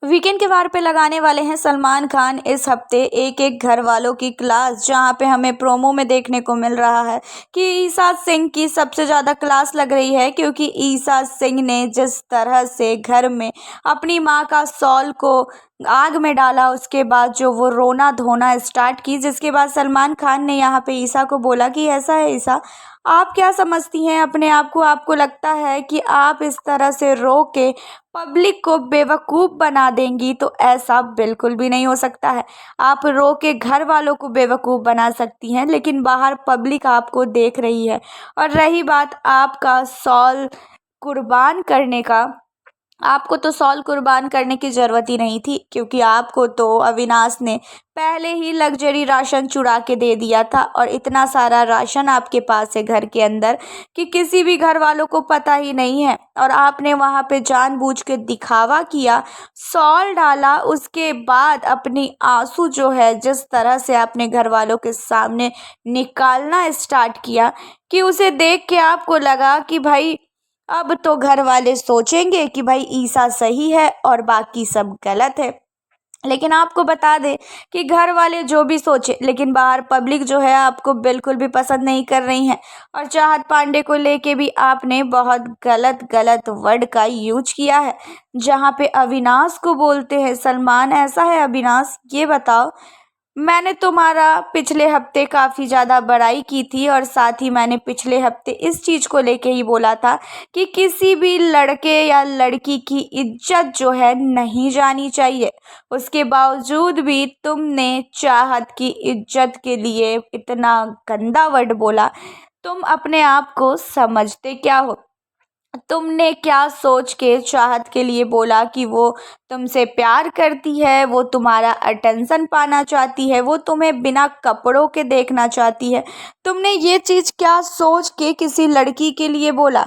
Weekend के वार पे लगाने वाले हैं सलमान खान इस हफ्ते एक एक घर वालों की क्लास, जहां पे हमें प्रोमो में देखने को मिल रहा है कि ईसा सिंह की सबसे ज़्यादा क्लास लग रही है, क्योंकि ईसा सिंह ने जिस तरह से घर में अपनी मां का सॉल को आग में डाला, उसके बाद जो वो रोना धोना स्टार्ट की, जिसके बाद सलमान खान ने यहाँ पे ईसा को बोला कि ऐसा है ईसा, आप क्या समझती हैं अपने आप को? आपको लगता है कि आप इस तरह से रो के पब्लिक को बेवकूफ़ बना देंगी? तो ऐसा बिल्कुल भी नहीं हो सकता है। आप रो के घर वालों को बेवकूफ़ बना सकती हैं, लेकिन बाहर पब्लिक आपको देख रही है। और रही बात आपका सॉल कुर्बान करने का, आपको तो सॉल कुर्बान करने की ज़रूरत ही नहीं थी, क्योंकि आपको तो अविनाश ने पहले ही लग्जरी राशन चुरा के दे दिया था, और इतना सारा राशन आपके पास है घर के अंदर कि किसी भी घर वालों को पता ही नहीं है। और आपने वहाँ पे जानबूझ के दिखावा किया, सॉल डाला, उसके बाद अपनी आंसू जो है जिस तरह से आपने घर वालों के सामने निकालना स्टार्ट किया, कि उसे देख के आपको लगा कि भाई अब तो घर वाले सोचेंगे कि भाई ईसा सही है और बाकी सब गलत है। लेकिन आपको बता दें कि घर वाले जो भी सोचे, लेकिन बाहर पब्लिक जो है आपको बिल्कुल भी पसंद नहीं कर रही है। और चाहत पांडे को लेके भी आपने बहुत गलत गलत वर्ड का यूज किया है, जहाँ पे अविनाश को बोलते हैं सलमान, ऐसा है अविनाश, ये बताओ, मैंने तुम्हारा पिछले हफ्ते काफ़ी ज़्यादा बड़ाई की थी, और साथ ही मैंने पिछले हफ्ते इस चीज़ को लेके ही बोला था कि किसी भी लड़के या लड़की की इज्जत जो है नहीं जानी चाहिए। उसके बावजूद भी तुमने चाहत की इज्जत के लिए इतना गंदा वर्ड बोला। तुम अपने आप को समझते क्या हो? तुमने क्या सोच के चाहत के लिए बोला कि वो तुमसे प्यार करती है, वो तुम्हारा अटेंशन पाना चाहती है, वो तुम्हें बिना कपड़ों के देखना चाहती है? तुमने ये चीज़ क्या सोच के किसी लड़की के लिए बोला?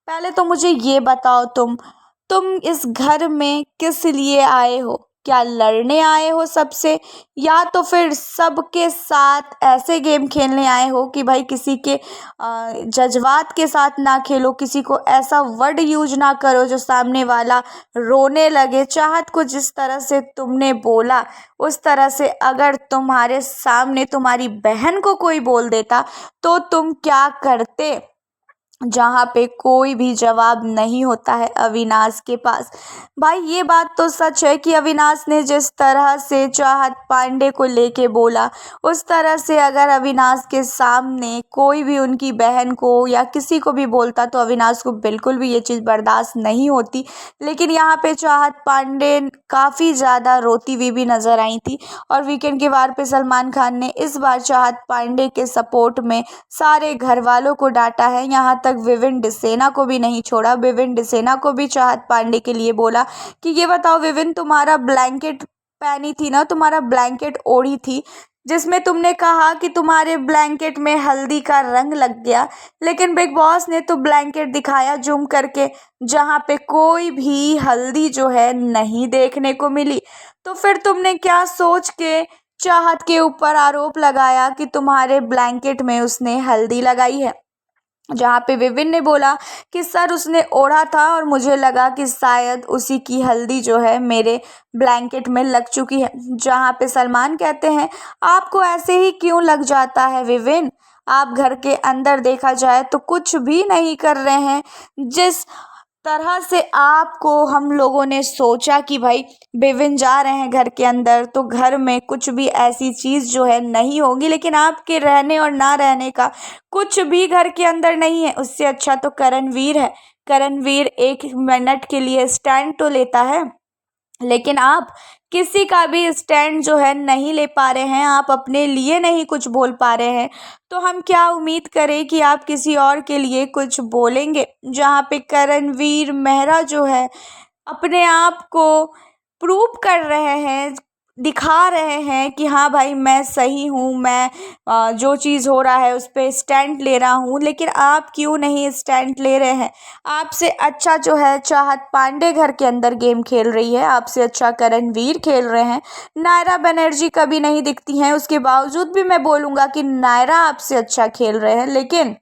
पहले तो मुझे ये बताओ, तुम इस घर में किस लिए आए हो? क्या लड़ने आए हो सबसे, या तो फिर सबके साथ ऐसे गेम खेलने आए हो कि भाई किसी के जज्बात के साथ ना खेलो, किसी को ऐसा वर्ड यूज ना करो जो सामने वाला रोने लगे? चाहत को जिस तरह से तुमने बोला, उस तरह से अगर तुम्हारे सामने तुम्हारी बहन को कोई बोल देता तो तुम क्या करते? जहाँ पे कोई भी जवाब नहीं होता है अविनाश के पास। भाई ये बात तो सच है कि अविनाश ने जिस तरह से चाहत पांडे को लेके बोला, उस तरह से अगर अविनाश के सामने कोई भी उनकी बहन को या किसी को भी बोलता तो अविनाश को बिल्कुल भी ये चीज़ बर्दाश्त नहीं होती। लेकिन यहाँ पे चाहत पांडे काफ़ी ज़्यादा रोती हुई भी नज़र आई थी, और वीकेंड के वार पे सलमान खान ने इस बार चाहत पांडे के सपोर्ट में सारे घर वालों को डांटा है, यहाँ तक विविन डिसेना को भी नहीं छोड़ा। विविन डिसेना को भी चाहत पांडे के लिए बोला कि ये बताओ विविन, तुम्हारा ब्लैंकेट पहनी थी ना, तुम्हारा ब्लैंकेट ओढ़ी थी, जिसमें तुमने कहा कि तुम्हारे ब्लैंकेट में हल्दी का रंग लग गया, लेकिन बिग बॉस ने तो ब्लैंकेट दिखाया जूम करके, जहाँ पे कोई भी हल्दी जो है नहीं देखने को मिली। तो फिर तुमने क्या सोच के चाहत के ऊपर आरोप लगाया कि तुम्हारे ब्लैंकेट में उसने हल्दी लगाई है? जहाँ पे विविन ने बोला कि सर उसने ओढ़ा था और मुझे लगा कि शायद उसी की हल्दी जो है मेरे ब्लैंकेट में लग चुकी है। जहाँ पे सलमान कहते हैं आपको ऐसे ही क्यों लग जाता है विविन, आप घर के अंदर देखा जाए तो कुछ भी नहीं कर रहे हैं। जिस तरह से आपको हम लोगों ने सोचा कि भाई विविन जा रहे हैं घर के अंदर तो घर में कुछ भी ऐसी चीज़ जो है नहीं होगी, लेकिन आपके रहने और ना रहने का कुछ भी घर के अंदर नहीं है। उससे अच्छा तो करणवीर है। करणवीर एक मिनट के लिए स्टैंड तो लेता है, लेकिन आप किसी का भी स्टैंड जो है नहीं ले पा रहे हैं, आप अपने लिए नहीं कुछ बोल पा रहे हैं, तो हम क्या उम्मीद करें कि आप किसी और के लिए कुछ बोलेंगे? जहाँ पे करणवीर मेहरा जो है अपने आप को प्रूव कर रहे हैं, दिखा रहे हैं कि हाँ भाई मैं सही हूँ, मैं जो चीज़ हो रहा है उस पे स्टैंड ले रहा हूँ, लेकिन आप क्यों नहीं स्टैंड ले रहे हैं? आपसे अच्छा जो है चाहत पांडे घर के अंदर गेम खेल रही है, आपसे अच्छा करणवीर खेल रहे हैं, नायरा बनर्जी कभी नहीं दिखती हैं, उसके बावजूद भी मैं बोलूँगा कि नायरा आपसे अच्छा खेल रहे हैं। लेकिन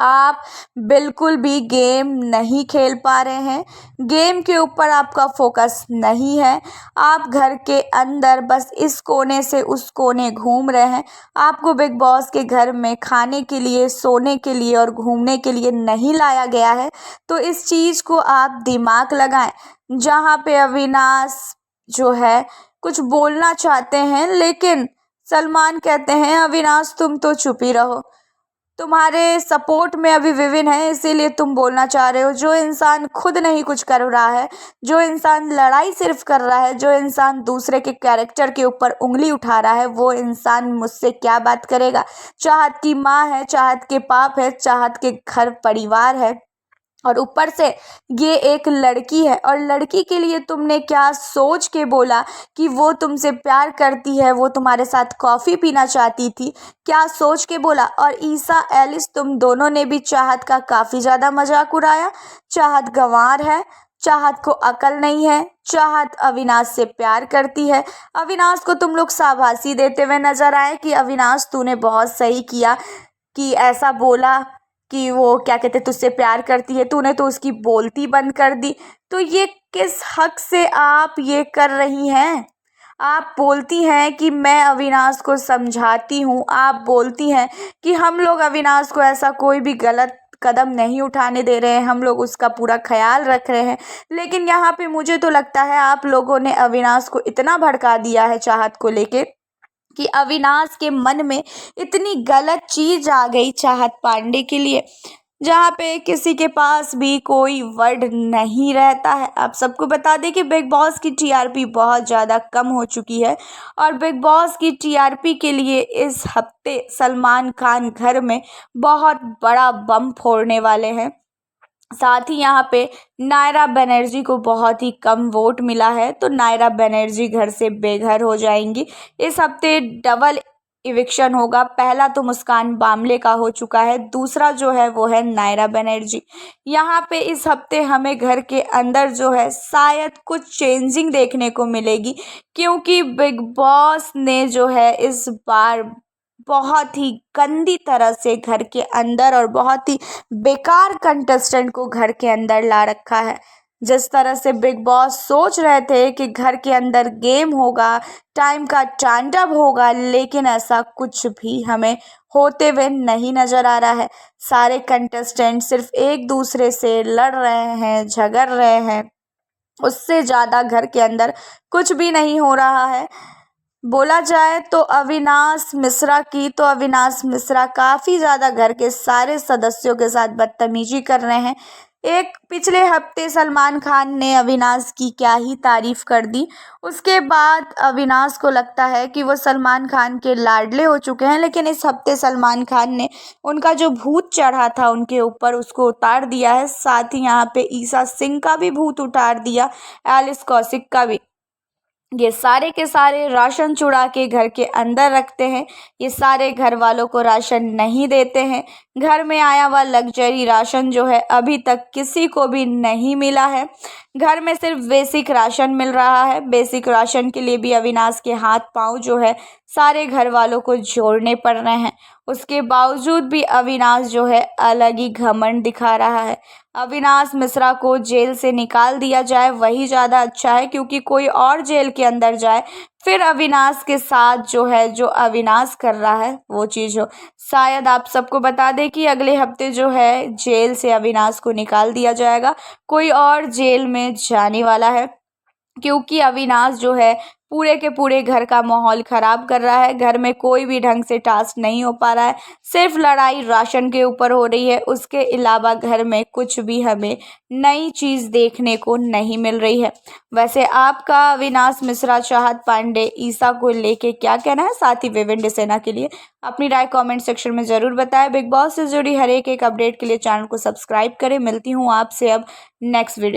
आप बिल्कुल भी गेम नहीं खेल पा रहे हैं, गेम के ऊपर आपका फोकस नहीं है। आप घर के अंदर बस इस कोने से उस कोने घूम रहे हैं। आपको बिग बॉस के घर में खाने के लिए, सोने के लिए और घूमने के लिए नहीं लाया गया है। तो इस चीज़ को आप दिमाग लगाएं। जहाँ पे अविनाश जो है कुछ बोलना चाहते हैं, लेकिन सलमान कहते हैं अविनाश तुम तो चुप ही रहो, तुम्हारे सपोर्ट में अभी विविन है इसीलिए तुम बोलना चाह रहे हो। जो इंसान खुद नहीं कुछ कर रहा है, जो इंसान लड़ाई सिर्फ कर रहा है, जो इंसान दूसरे के कैरेक्टर के ऊपर उंगली उठा रहा है, वो इंसान मुझसे क्या बात करेगा। चाहत की माँ है, चाहत के पाप है, चाहत के घर परिवार है, और ऊपर से ये एक लड़की है। और लड़की के लिए तुमने क्या सोच के बोला कि वो तुमसे प्यार करती है, वो तुम्हारे साथ कॉफ़ी पीना चाहती थी, क्या सोच के बोला। और ईसा, एलिस, तुम दोनों ने भी चाहत का काफ़ी ज़्यादा मजाक उड़ाया। चाहत गंवार है, चाहत को अकल नहीं है, चाहत अविनाश से प्यार करती है। अविनाश को तुम लोग शाबाशी देते हुए नजर आए कि अविनाश तूने बहुत सही किया कि ऐसा बोला कि वो क्या कहते तुझसे प्यार करती है, तूने तो उसकी बोलती बंद कर दी। तो ये किस हक से आप ये कर रही हैं। आप बोलती हैं कि मैं अविनाश को समझाती हूँ, आप बोलती हैं कि हम लोग अविनाश को ऐसा कोई भी गलत कदम नहीं उठाने दे रहे हैं, हम लोग उसका पूरा ख्याल रख रहे हैं। लेकिन यहाँ पे मुझे तो लगता है आप लोगों ने अविनाश को इतना भड़का दिया है चाहत को लेके कि अविनाश के मन में इतनी गलत चीज आ गई चाहत पांडे के लिए, जहाँ पे किसी के पास भी कोई वर्ड नहीं रहता है। आप सबको बता दें कि बिग बॉस की टीआरपी बहुत ज़्यादा कम हो चुकी है, और बिग बॉस की टीआरपी के लिए इस हफ्ते सलमान खान घर में बहुत बड़ा बम फोड़ने वाले हैं। साथ ही यहाँ पे नायरा बनर्जी को बहुत ही कम वोट मिला है, तो नायरा बनर्जी घर से बेघर हो जाएंगी। इस हफ्ते डबल इविक्शन होगा। पहला तो मुस्कान बामले का हो चुका है, दूसरा जो है वो है नायरा बनर्जी। यहाँ पे इस हफ्ते हमें घर के अंदर जो है शायद कुछ चेंजिंग देखने को मिलेगी, क्योंकि बिग बॉस ने जो है इस बार बहुत ही गंदी तरह से घर के अंदर और बहुत ही बेकार कंटेस्टेंट को घर के अंदर ला रखा है। जिस तरह से बिग बॉस सोच रहे थे कि घर के अंदर गेम होगा, टाइम का तांडव होगा, लेकिन ऐसा कुछ भी हमें होते हुए नहीं नजर आ रहा है। सारे कंटेस्टेंट सिर्फ एक दूसरे से लड़ रहे हैं, झगड़ रहे हैं, उससे ज़्यादा घर के अंदर कुछ भी नहीं हो रहा है। बोला जाए तो अविनाश मिश्रा काफ़ी ज़्यादा घर के सारे सदस्यों के साथ बदतमीजी कर रहे हैं। एक पिछले हफ्ते सलमान खान ने अविनाश की क्या ही तारीफ कर दी, उसके बाद अविनाश को लगता है कि वो सलमान खान के लाडले हो चुके हैं। लेकिन इस हफ्ते सलमान खान ने उनका जो भूत चढ़ा था उनके ऊपर, उसको उतार दिया है। साथ ही यहाँ पे ईसा सिंह का भी भूत उतार दिया, एलिस कौशिक का भी। ये सारे के सारे राशन चुरा के घर के अंदर रखते हैं, ये सारे घर वालों को राशन नहीं देते हैं। घर में आया हुआ लग्जरी राशन जो है अभी तक किसी को भी नहीं मिला है। घर में सिर्फ बेसिक राशन मिल रहा है। बेसिक राशन के लिए भी अविनाश के हाथ पांव जो है सारे घर वालों को जोड़ने पड़ रहे हैं। उसके बावजूद भी अविनाश जो है अलग ही घमंड दिखा रहा है। अविनाश मिश्रा को जेल से निकाल दिया जाए वही ज़्यादा अच्छा है, क्योंकि कोई और जेल के अंदर जाए, फिर अविनाश के साथ जो है जो अविनाश कर रहा है वो चीज़ हो। शायद आप सबको बता दें कि अगले हफ्ते जो है जेल से अविनाश को निकाल दिया जाएगा, कोई और जेल में जाने वाला है, क्योंकि अविनाश जो है पूरे के पूरे घर का माहौल ख़राब कर रहा है। घर में कोई भी ढंग से टास्क नहीं हो पा रहा है, सिर्फ लड़ाई राशन के ऊपर हो रही है। उसके अलावा घर में कुछ भी हमें नई चीज़ देखने को नहीं मिल रही है। वैसे आपका अविनाश मिश्रा, चाहत पांडे, ईसा को लेके क्या कहना है, साथ ही विविन डिसेना के लिए अपनी राय कमेंट सेक्शन में ज़रूर बताएं। बिग बॉस से जुड़ी हर एक अपडेट के लिए चैनल को सब्सक्राइब करें। मिलती हूँ आपसे अब नेक्स्ट वीडियो।